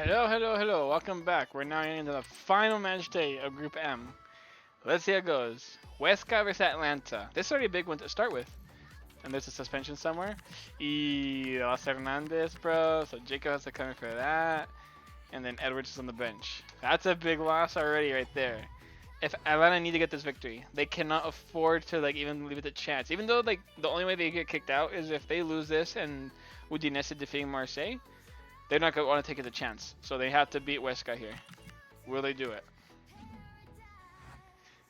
Hello, hello, hello. Welcome back. We're now into the final match day of Group M. Let's see how it goes. Huesca versus Atlanta. This is already a big one to start with. And there's a suspension somewhere. Y Los Hernandez, bro. So Jacob has to come in for that. And then Edwards is on the bench. That's a big loss already right there. If Atlanta need to get this victory, they cannot afford to even leave it a chance. Even though the only way they get kicked out is if they lose this and Udinese defeating Marseille. They're not going to want to take it a chance. So they have to beat Huesca here. Will they do it?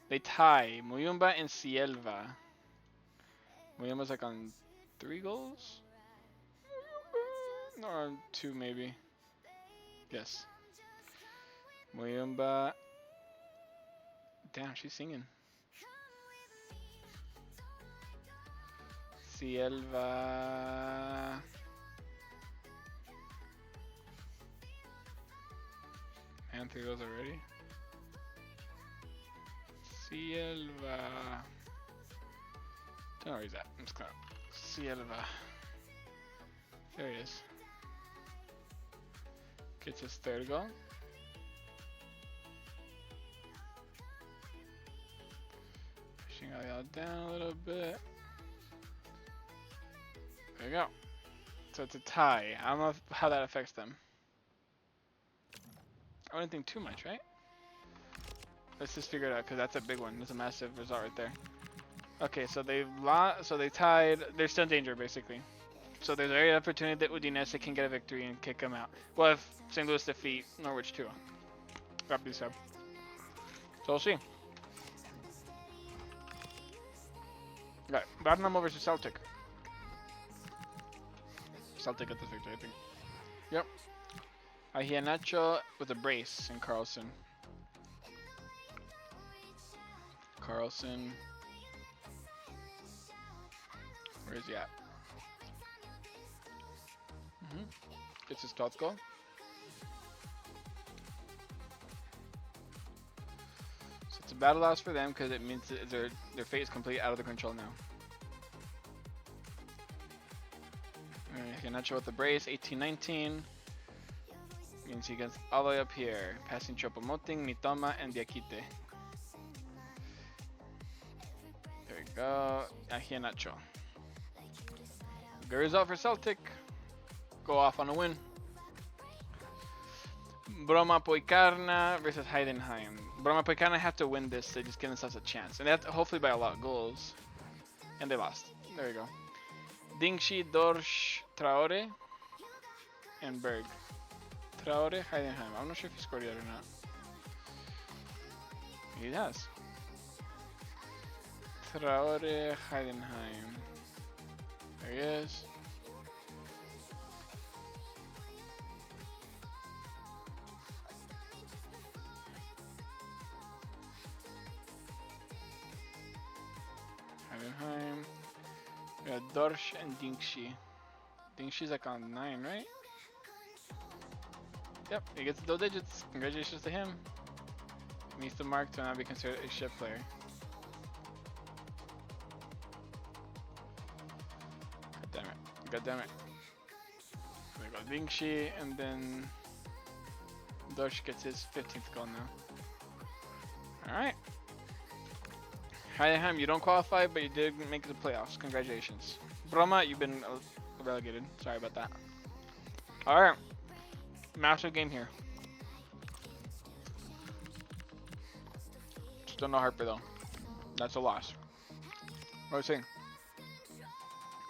They tie Muyumba and Cielva. Muyumba's on 3 goals? Or on 2 maybe. Yes. Muyumba. Damn, she's singing. Cielva. And 3 goals already. Cielva. Don't know where he's at. I'm just gonna. Cielva. There he is. Gets his 3rd goal. Pushing Ayala down a little bit. There you go. So it's a tie. I don't know how that affects them. I wouldn't think too much, right? Let's just figure it out because that's a big one. That's a massive result right there. Okay, so they tied. They're still in danger basically. So there's a very opportunity that Udinese can get a victory and kick them out. Well, if St. Louis defeat Norwich too. Rapid sub. So we'll see. Right, Tottenham versus Celtic. Celtic get this victory, I think. Yep. Nacho with a brace and Carlson. Carlson. Where is he at? Gets his 12th goal. So it's a battle loss for them because it means that their fate is completely out of their control now. Nacho with the brace, 18-19. Means he gets all the way up here. Passing Choupo-Moting, Mitoma, and Diakite. There we go. Nacho. Good result for Celtic. Go off on a win. Broma Poicarna versus Heidenheim. Broma Poicarna have to win this to just give themselves a chance. And they have to, hopefully by a lot of goals. And they lost. There you go. Dingshi, Dorsch, Traore, and Berg. Traore, Heidenheim. I'm not sure if he scored yet or not. He has. Traore, Heidenheim. There he is. Heidenheim. We got Dorsch and Dingshi. Dingshi's on 9, right? Yep, he gets those digits. Congratulations to him. He meets the mark to not be considered a ship player. God damn it. There we go, Dingshi, and then Dorsch gets his 15th goal now. Alright. Heidenheim, you don't qualify, but you did make the playoffs. Congratulations. Broma, you've been relegated. Sorry about that. Alright. Massive game here. Still no Harper though. That's a loss. What was I saying?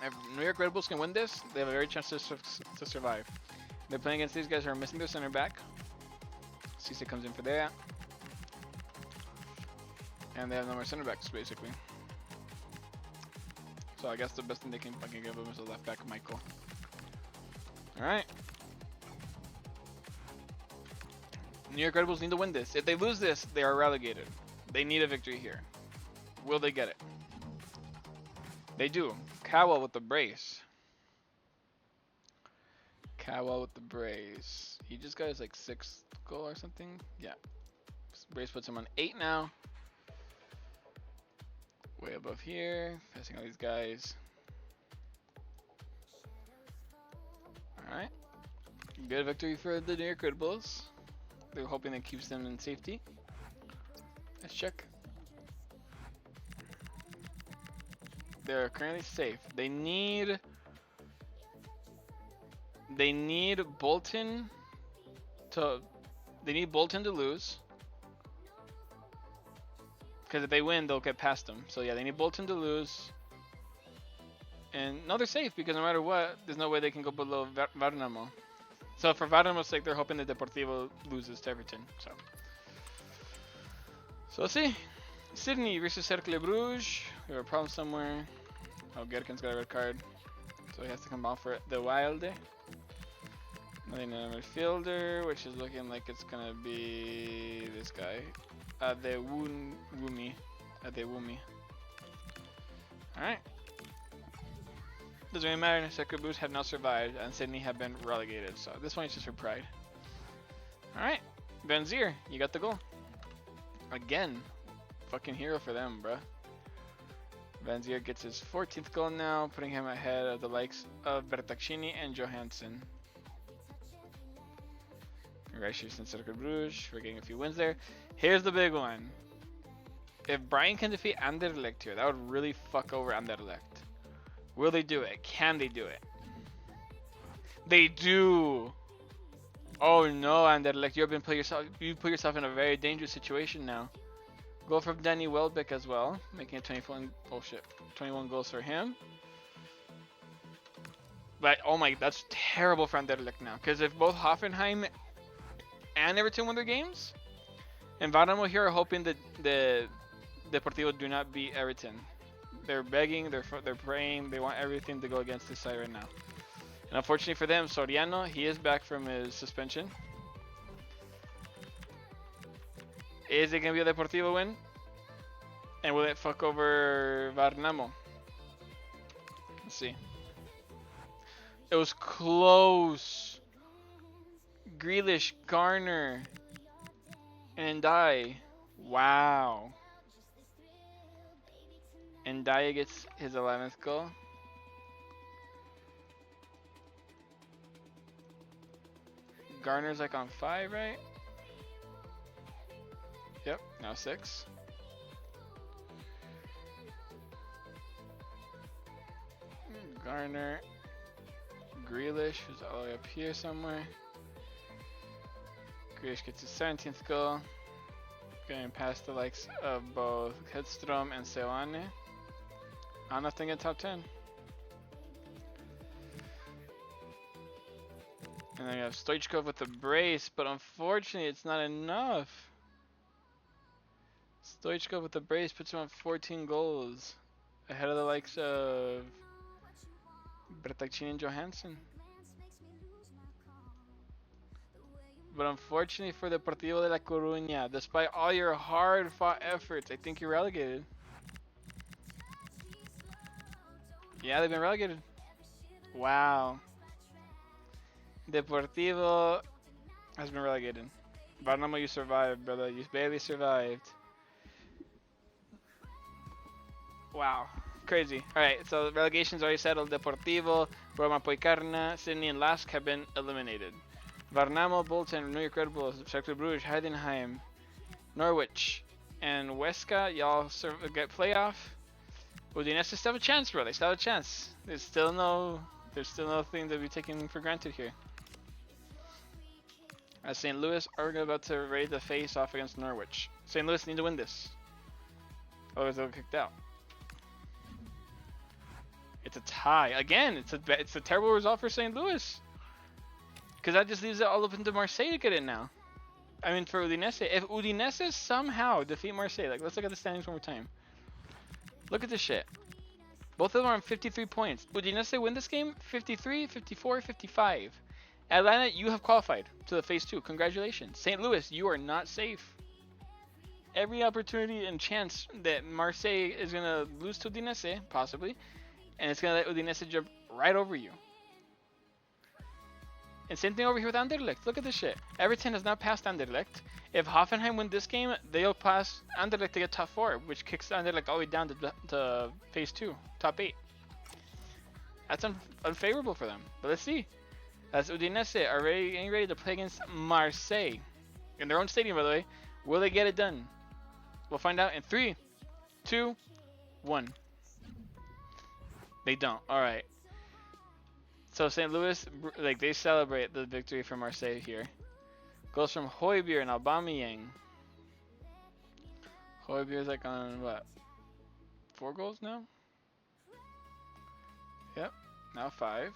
If New York Red Bulls can win this, they have a very chance to survive. They're playing against these guys who are missing their center back. Cisse comes in for that. And they have no more center backs basically. So I guess the best thing they can fucking give them is a left back, Michael. Alright. New York Red Bulls need to win this. If they lose this, they are relegated. They need a victory here. Will they get it? They do. Cowell with the brace. Cowell with the brace. He just got his 6th goal or something. Yeah. Brace puts him on 8 now. Way above here. Passing all these guys. Alright. Good victory for the New York Red Bulls. They're hoping that keeps them in safety. Let's check. They're currently safe. They need Bolton to lose. Because if they win, they'll get past them. So yeah, they need Bolton to lose. And no, they're safe because no matter what, there's no way they can go below Varnamo. So for Varnamo's sake, they're hoping that Deportivo loses to Everton. So let's see. Sydney versus Cercle Bruges. We have a problem somewhere. Oh, Gherkin's got a red card. So he has to come off for the Wilde. Nothing in a midfielder, which is looking like it's going to be this guy. Adewumi. Alright. Doesn't really matter. Cercle Bruges have now survived and Sydney have been relegated. So this one is just for pride. Alright. Benzier, you got the goal. Again. Fucking hero for them, bruh. Benzier gets his 14th goal now, putting him ahead of the likes of Bertaccini and Johansson. Congratulations to Cercle Bruges for getting a few wins there. Here's the big one. If Brian can defeat Anderlecht here, that would really fuck over Anderlecht. Will they do it? Can they do it? They do! Oh no, Anderlecht, you put yourself in a very dangerous situation now. Goal from Danny Welbeck as well, making it 21 goals for him. But oh my, that's terrible for Anderlecht now, because if both Hoffenheim and Everton win their games, and Varnamo here are hoping that the Deportivo do not beat Everton. They're begging, they're praying, they want everything to go against this side right now. And unfortunately for them, Soriano, he is back from his suspension. Is it going to be a Deportivo win? And will it fuck over Varnamo? Let's see. It was close. Grealish, Garner, and Ndai. Wow. And Ndai gets his 11th goal. Garner's like on 5, right? Yep, now 6. Garner, Grealish, who's all the way up here somewhere. Grealish gets his 17th goal. Going past the likes of both Hedstrom and Seoane. Nothing in top 10. And then we have Stoichkov with the brace, but unfortunately it's not enough. Stoichkov with the brace puts him on 14 goals, ahead of the likes of Bertaccini and Johansson. But unfortunately for Deportivo de La Coruña, despite all your hard-fought efforts, I think you're relegated. Yeah, they've been relegated. Wow. Deportivo has been relegated. Varnamo, you survived, brother. You barely survived. Wow. Crazy. Alright, so the relegation's already settled. Deportivo, Roma Poicarna, Sydney, and Lask have been eliminated. Varnamo, Bolton, New York Red Bulls, Cercle Bruges, Heidenheim, Norwich, and Huesca, y'all get playoff. Udinese still have a chance, bro. They still have a chance. There's still nothing to be taken for granted here. As St. Louis are about to ready to face off against Norwich. St. Louis need to win this, otherwise they'll get kicked out. It's a tie again. It's a terrible result for St. Louis, because that just leaves it all open to Marseille to get it now. I mean, for Udinese, if Udinese somehow defeat Marseille, like let's look at the standings one more time. Look at this shit. Both of them are on 53 points. Udinese win this game, 53, 54, 55. Atlanta, you have qualified to the phase 2. Congratulations. St. Louis, you are not safe. Every opportunity and chance that Marseille is going to lose to Udinese, possibly, and it's going to let Udinese jump right over you. And same thing over here with Anderlecht. Look at this shit. Everton has not passed Anderlecht. If Hoffenheim win this game, they'll pass Anderlecht to get top 4, which kicks Anderlecht all the way down to phase 2, top 8. That's unfavorable for them. But let's see. That's Udinese already getting ready to play against Marseille. In their own stadium, by the way. Will they get it done? We'll find out in 3, 2, 1. They don't. Alright. So St. Louis, like, they celebrate the victory for Marseille here. Goes from Højbjerg and Aubameyang. Højbjerg's like on, what? 4 goals now? Yep. Now 5.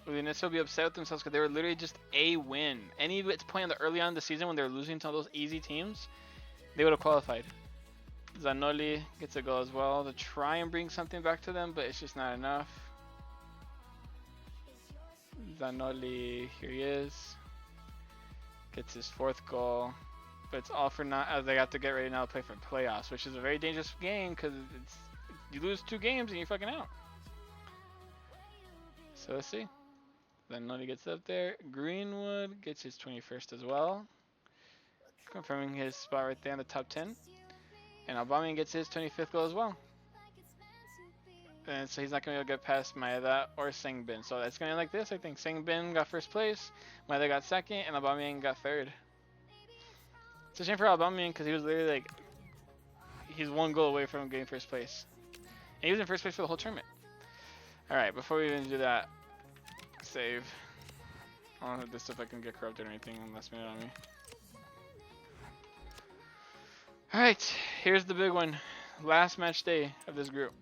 Udinese will be upset with themselves because they were literally just a win. Any of its point early on in the season when they were losing to those easy teams, they would have qualified. Zanoli gets a goal as well to try and bring something back to them, but it's just not enough. Zanoli, here he is. Gets his 4th goal. But it's all for naught as they have to get ready now to play for playoffs, which is a very dangerous game because you lose 2 games and you're fucking out. So let's see. Zanoli gets up there. Greenwood gets his 21st as well. Confirming his spot right there in the top 10. And Aubameyang gets his 25th goal as well. And so he's not going to be able to get past Maeda or Sengbin. So it's going to be like this, I think. Sengbin got 1st place, Maeda got 2nd, and Aubameyang got 3rd. It's a shame for Aubameyang because he was literally like, he's 1 goal away from getting 1st place. And he was in 1st place for the whole tournament. Alright, before we even do that, save. I don't know if this stuff I can get corrupted or anything last minute on me. Alright, here's the big one. Last match day of this group.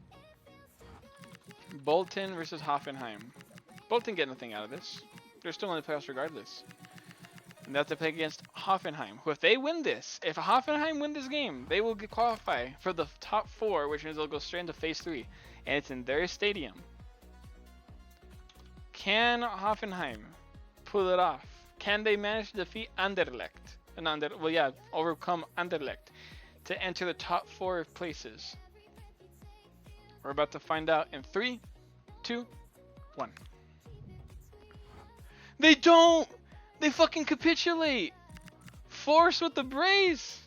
Bolton versus Hoffenheim. Bolton get nothing out of this. They're still in the playoffs regardless. And they have to play against Hoffenheim, who if they win this, if Hoffenheim win this game, they will qualify for the top 4, which means they'll go straight into phase 3. And it's in their stadium. Can Hoffenheim pull it off? Can they manage to defeat Anderlecht? Overcome Anderlecht to enter the top 4 places? We're about to find out in 3, 2, 1. They don't! They fucking capitulate! Force with the brace!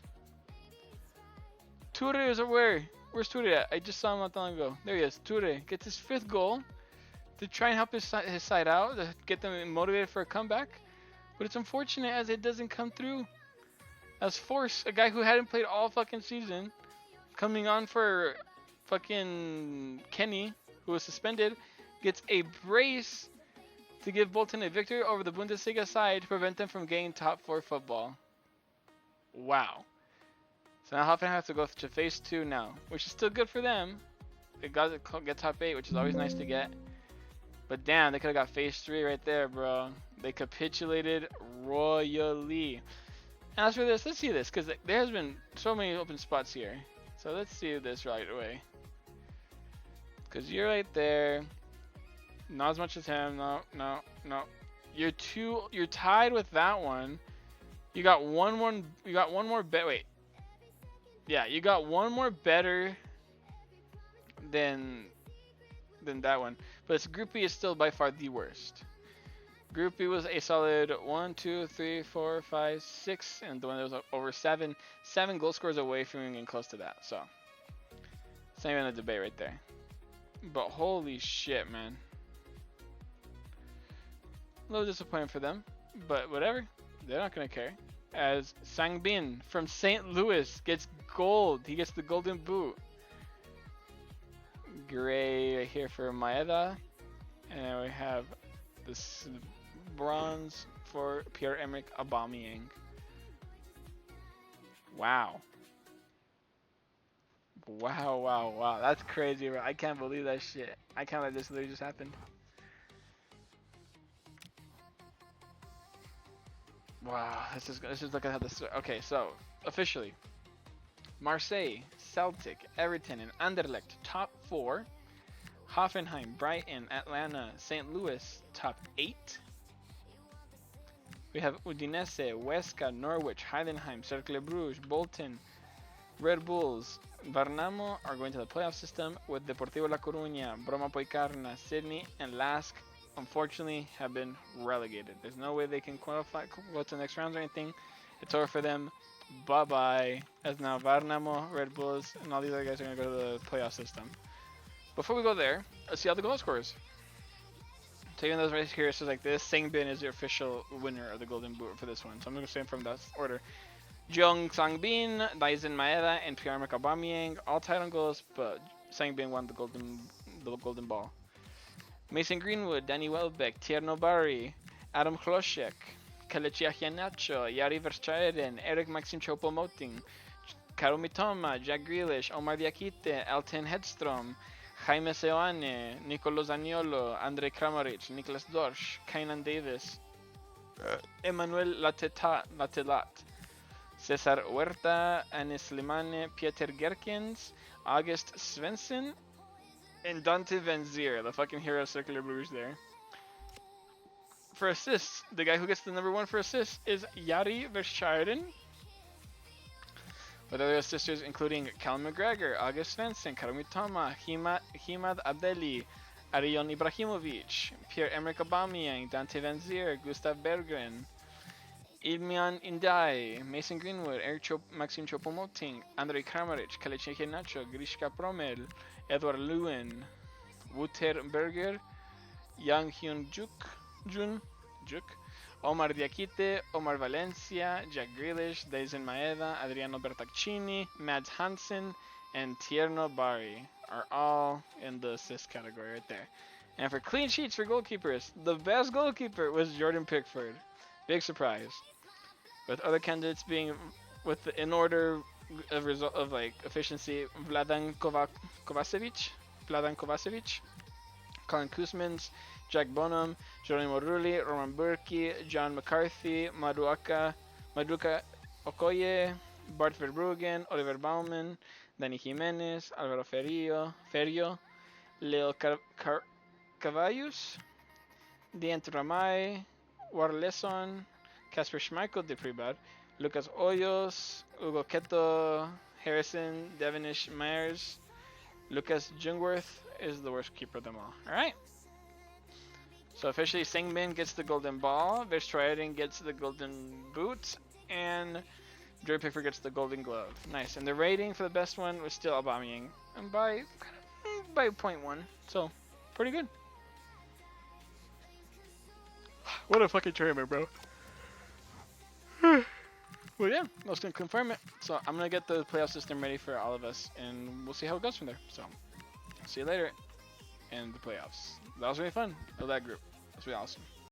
Toure is where? Where's Toure at? I just saw him not that long ago. There he is. Toure gets his 5th goal to try and help his side out, to get them motivated for a comeback. But it's unfortunate as it doesn't come through. As Force, a guy who hadn't played all fucking season, coming on for fucking Kenny, who was suspended, gets a brace to give Bolton a victory over the Bundesliga side to prevent them from getting top 4 football. Wow. So now Hoffenheim has to go to phase 2 now, which is still good for them. They got to get top 8, which is always nice to get. But damn, they could have got phase 3 right there, bro. They capitulated royally. And as for this, let's see this, because there has been so many open spots here. So let's see this right away. Because you're right there. Not as much as him. No. You're tied with that one. You got one more bet. Wait. Yeah, you got one more better than that one. But this Group B is still by far the worst. Group B was a solid 1, 2, 3, 4, 5, 6, and the one that was over 7 goal scores away from getting close to that. So it's not even a debate right there. But holy shit, man. A little disappointing for them, but whatever. They're not gonna care. As Sangbin from St. Louis gets gold. He gets the golden boot. Gray right here for Maeda. And then we have this bronze for Pierre-Emerick Aubameyang. Wow. Wow. That's crazy, bro. I can't believe that shit. I can't believe this literally just happened. Wow, let's just look at how this. Okay, so officially, Marseille, Celtic, Everton, and Anderlecht top 4. Hoffenheim, Brighton, Atlanta, St. Louis top 8. We have Udinese, Huesca, Norwich, Heidenheim, Cercle Bruges, Bolton, Red Bulls, Varnamo are going to the playoff system with Deportivo La Coruña, Broma Poicarna, Sydney, and Lask unfortunately have been relegated. There's no way they can qualify, go to the next rounds or anything. It's over for them. Bye-bye. As now Varnamo, Red Bulls, and all these other guys are going to go to the playoff system. Before we go there, let's see how the goal scores. Taking those right here, so like this, Sangbin is the official winner of the Golden Boot for this one. So I'm going to say from that order. Jeong Sang-bin, Daisen Maeda, and Pierre-Emerick Aubameyang all tied on goals, but Sangbin won the golden ball. Mason Greenwood, Danny Welbeck, Tierno Barry, Adam Hlošek, Kelechi Iheanacho, Yari Verstuyden, Eric Maxim Choupo-Moting, Karu Mitoma, Jack Grealish, Omar Diakite, Elton Hedstrom, Jaime Seoane, Nicolo Zaniolo, Andrei Kramaric, Nicolas Dorsch, Kainan Davis, Emmanuel Latelat, Cesar Huerta, Anis Limane, Pieter Gerkens, August Svensson, and Dante Van Zier, the fucking hero of Circular Blues there. For assists, the guy who gets the number 1 for assists is Yari Verstuyden, with other assisters including Callum McGregor, August Svensson, Karu Mitoma, Himad Abdelli, Arion Ibrahimovic, Pierre-Emerick Aubameyang, Dante Van Zier, Gustav Berggren, Ilmian Indai, Mason Greenwood, Maxim Choupo-Moting, Andrei Kramaric, Kelechi Iheanacho, Grishka Promel, Edward Lewin, Wouter Berger, Yang Hyun Jun, Omar Diakite, Omar Valencia, Jack Grealish, Daisen Maeda, Adriano Bertaccini, Mads Hansen, and Tierno Barry are all in the assist category right there. And for clean sheets for goalkeepers, the best goalkeeper was Jordan Pickford. Big surprise. With other candidates being in order of result of like efficiency, Vladan Kovacevic, Colin Kuzmins, Jack Bonham, Geronimo Rulli, Roman Burki, John McCarthy, Maduka Okoye, Bart Verbruggen, Oliver Baumann, Dani Jimenez, Alvaro Ferrio, Leo Cavallus, Diente Ramay, Warleson, Kasper Schmeichel, Depribad, Lucas Hoyos, Hugo Keto, Harrison, Devonish Myers, Lucas Jungwirth is the worst keeper of them all. Alright. So officially Sangbin gets the golden ball, Verstuyden gets the golden boot, and Jordan Pickford gets the golden glove. Nice. And the rating for the best one was still Aubameyang, and by 0.1. So pretty good. What a fucking tournament, bro. Well, yeah, I was going to confirm it. So I'm going to get the playoff system ready for all of us, and we'll see how it goes from there. So see you later in the playoffs. That was really fun. I love that group. That's really awesome.